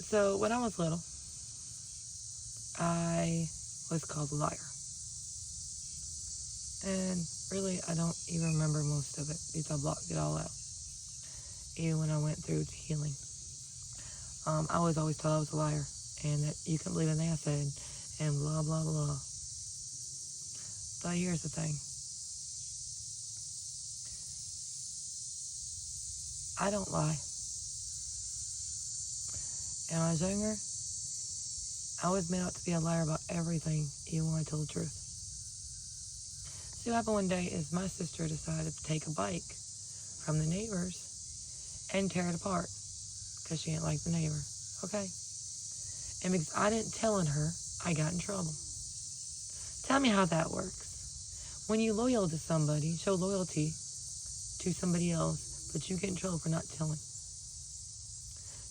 So when I was little, I was called a liar. And really, I don't even remember most of it because I blocked it all out. Even when I went through to healing, I was always told I was a liar and that you couldn't believe anything I said and blah, blah, blah. But here's the thing. I don't lie. And when I was younger, I was made out to be a liar about everything, even when I told the truth. See, what happened one day is my sister decided to take a bike from the neighbors and tear it apart because she didn't like the neighbor. Okay? And because I didn't tell on her, I got in trouble. Tell me how that works. When you loyal to somebody, show loyalty to somebody else, but you get in trouble for not telling.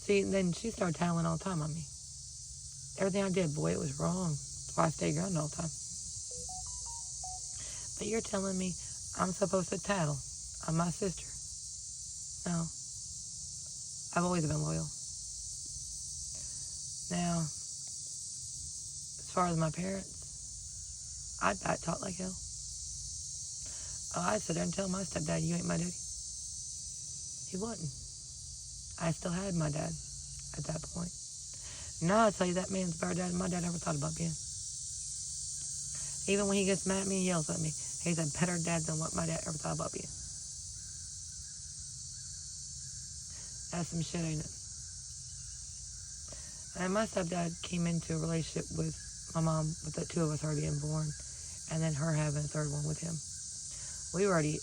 See, then she started telling all the time on me. Everything I did, boy, it was wrong. That's why I stayed grounded all the time. But you're telling me I'm supposed to tattle on my sister. No. I've always been loyal. Now, as far as my parents, I taught like hell. Oh, I'd sit there and tell my stepdad, you ain't my daddy. He wasn't. I still had my dad at that point. Now I tell you that man's a better dad than my dad ever thought about being. Even when he gets mad at me and yells at me, he's a better dad than what my dad ever thought about being. That's some shit, ain't it? And my stepdad came into a relationship with my mom, with the two of us already being born, and then her having a third one with him. We were already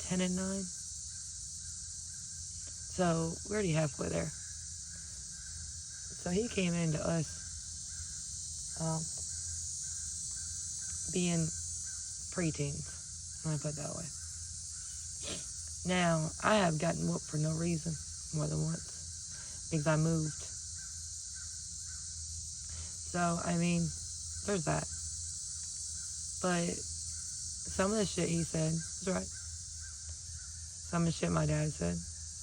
10 and 9. So we're already halfway there. So he came into us being preteens, when I put it that way. Now, I have gotten whooped for no reason more than once because I moved. So, I mean, there's that. But some of the shit he said was right. Some of the shit my dad said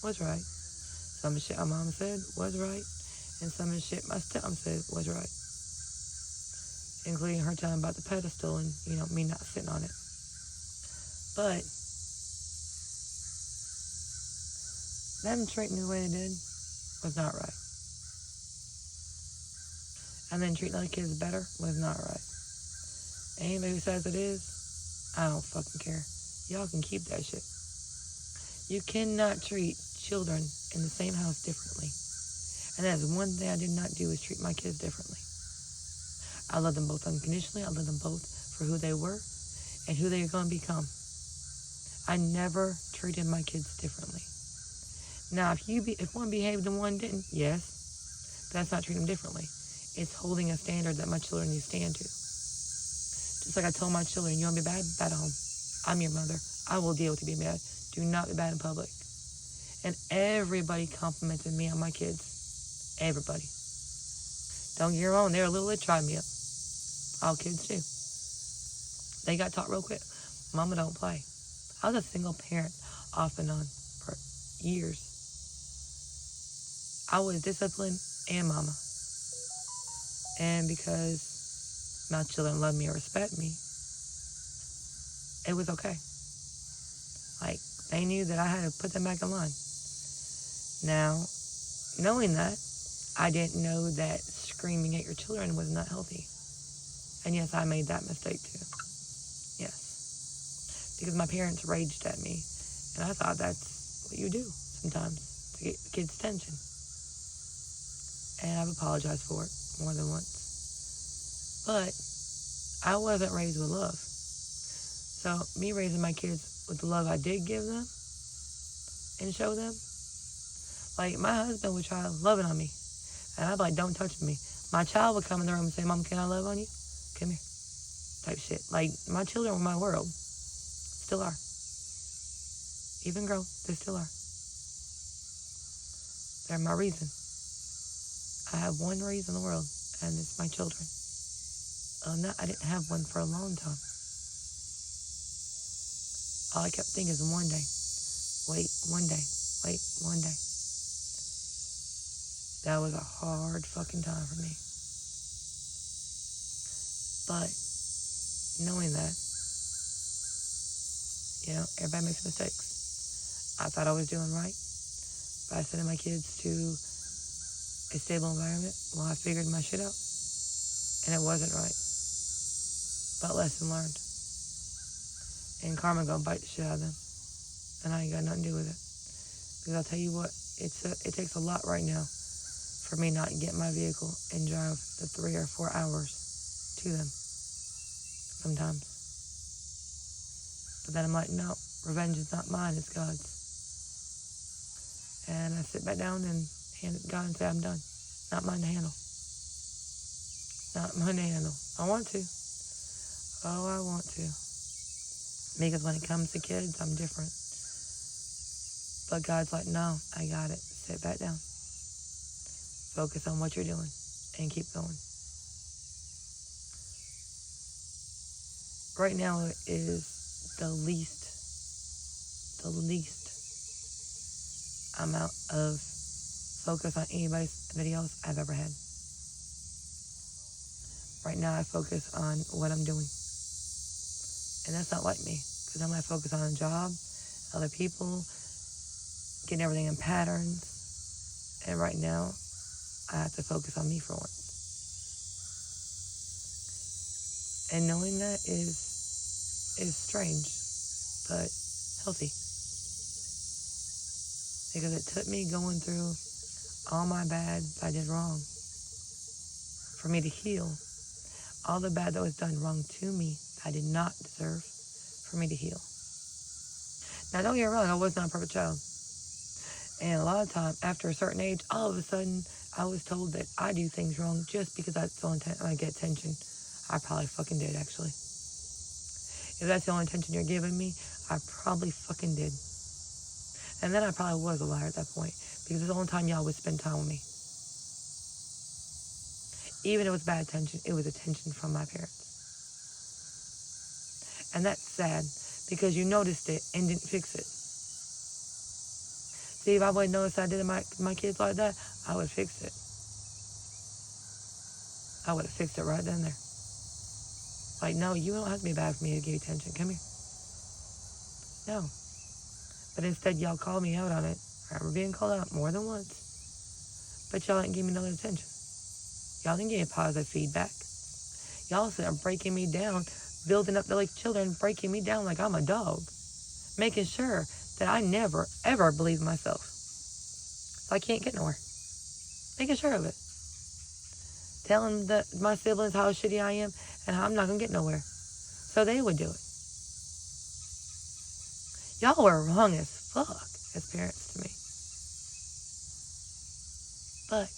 was right. Some of the shit my mom said was right. And some of the shit my stepmom said was right. Including her telling about the pedestal and, me not sitting on it. But them treating me the way they did was not right. And then treating other kids better was not right. Anybody who says it is, I don't fucking care. Y'all can keep that shit. You cannot treat children in the same house differently. And that is one thing I did not do, is treat my kids differently. I love them both unconditionally. I love them both for who they were and who they are going to become. I never treated my kids differently. Now, if one behaved and one didn't, yes, but that's not treating them differently. It's holding a standard that my children need to stand to. Just like I told my children, you want to be bad? Bad at home. I'm your mother. I will deal with you being bad. Do not be bad in public. And everybody complimented me on my kids. Everybody. Don't get me wrong, they were little, they tried me up. All kids do. They got taught real quick. Mama don't play. I was a single parent off and on for years. I was disciplined and mama. And because my children love me or respect me, it was okay. Like, they knew that I had to put them back in line. Now, knowing that, I didn't know that screaming at your children was not healthy. And yes, I made that mistake too. Yes. Because my parents raged at me. And I thought that's what you do sometimes to get the kids' attention. And I've apologized for it more than once. But I wasn't raised with love. So me raising my kids with the love I did give them and show them, like my husband would try loving on me. And I'd be like, don't touch me. My child would come in the room and say, Mom, can I love on you? Come here. Type shit. Like, my children were my world. Still are. Even grown, they still are. They're my reason. I have one reason in the world, and it's my children. I didn't have one for a long time. All I kept thinking is one day. Wait, one day. Wait, one day. That was a hard fucking time for me. But knowing that, everybody makes mistakes. I thought I was doing right by sending my kids to a stable environment. Well, I figured my shit out, and it wasn't right. But lesson learned. And karma gonna bite the shit out of them, and I ain't got nothing to do with it. Because I'll tell you what, it takes a lot right now for me not to get in my vehicle and drive the 3 or 4 hours to them sometimes. But then I'm like, no, revenge is not mine, it's God's. And I sit back down and hand it to God and say, I'm done. Not mine to handle. Not mine to handle. I want to. Oh, I want to. Because when it comes to kids, I'm different. But God's like, no, I got it. Sit back down. Focus on what you're doing and keep going. Right now is the least amount of focus on anybody else I've ever had. Right now I focus on what I'm doing. And that's not like me, because I might focus on a job, other people, getting everything in patterns. And right now, I have to focus on me for once. And knowing that is strange, but healthy. Because it took me going through all my bad I did wrong for me to heal. All the bad that was done wrong to me, I did not deserve, for me to heal. Now, don't get me wrong, I was not a perfect child. And a lot of time, after a certain age, all of a sudden, I was told that I do things wrong just because I get attention. I probably fucking did, actually. If that's the only attention you're giving me, I probably fucking did. And then I probably was a liar at that point, because it's the only time y'all would spend time with me. Even if it was bad attention, it was attention from my parents. And that's sad, because you noticed it and didn't fix it. See, if I wouldn't notice I did my kids like that, I would fix it. I would have fixed it right then and there. Like, no, you don't have to be bad for me to give you attention. Come here. No. But instead, y'all called me out on it. I remember being called out more than once. But y'all didn't give me no attention. Y'all didn't give me positive feedback. Y'all are breaking me down, building up the children, breaking me down like I'm a dog. Making sure that I never, ever believe in myself. So I can't get nowhere. Making sure of it. Telling my siblings how shitty I am and how I'm not going to get nowhere. So they would do it. Y'all were wrong as fuck as parents to me. But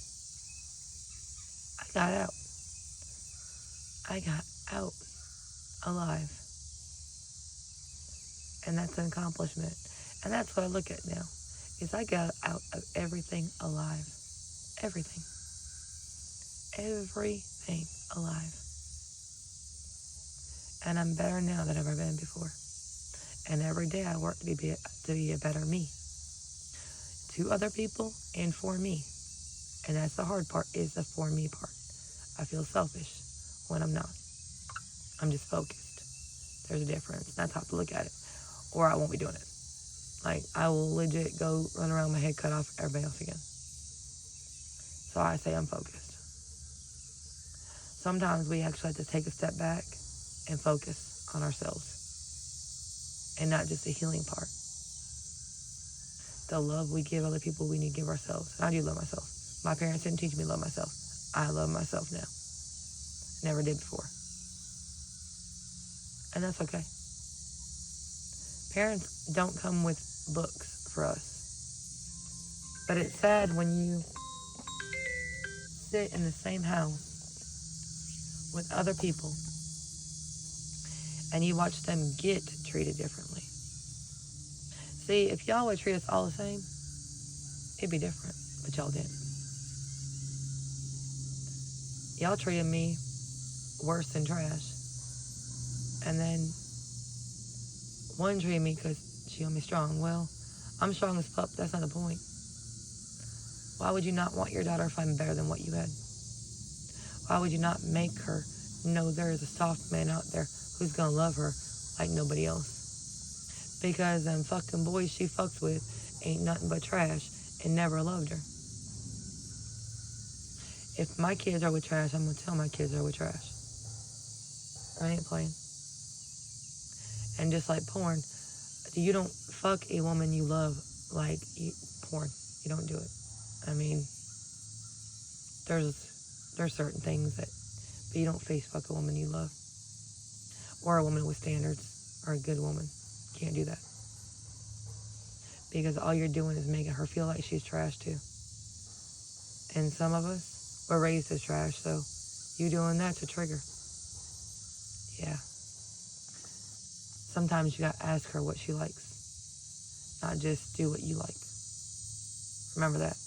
I got out. I got out alive. And that's an accomplishment. And that's what I look at now. Is I got out of everything alive. Everything. Everything alive. And I'm better now than I've ever been before. And every day I work to be a better me. To other people and for me. And that's the hard part, is the for me part. I feel selfish when I'm not. I'm just focused. There's a difference. That's how to look at it. Or I won't be doing it. Like, I will legit go run around with my head cut off everybody else again. So I say I'm focused. Sometimes we actually have to take a step back and focus on ourselves. And not just the healing part. The love we give other people, we need to give ourselves. And I do love myself. My parents didn't teach me to love myself. I love myself now. Never did before. And that's okay. Parents don't come with books for us. But it's sad when you sit in the same house with other people and you watch them get treated differently. See, if y'all would treat us all the same, it'd be different, but y'all didn't. Y'all treated me worse than trash. And then one treated me because she made me strong. Well, I'm strong as fuck, that's not the point. Why would you not want your daughter to find better than what you had? Why would you not make her know there is a soft man out there who's going to love her like nobody else? Because them fucking boys she fucks with ain't nothing but trash and never loved her. If my kids are with trash, I'm going to tell my kids are with trash. I ain't playing. And just like porn, you don't fuck a woman you love like porn. You don't do it. I mean, there's certain things that, but you don't face fuck a woman you love. Or a woman with standards, or a good woman. You can't do that. Because all you're doing is making her feel like she's trash too. And some of us were raised as trash, so you doing that's a trigger. Yeah. Sometimes you gotta ask her what she likes. Not just do what you like. Remember that.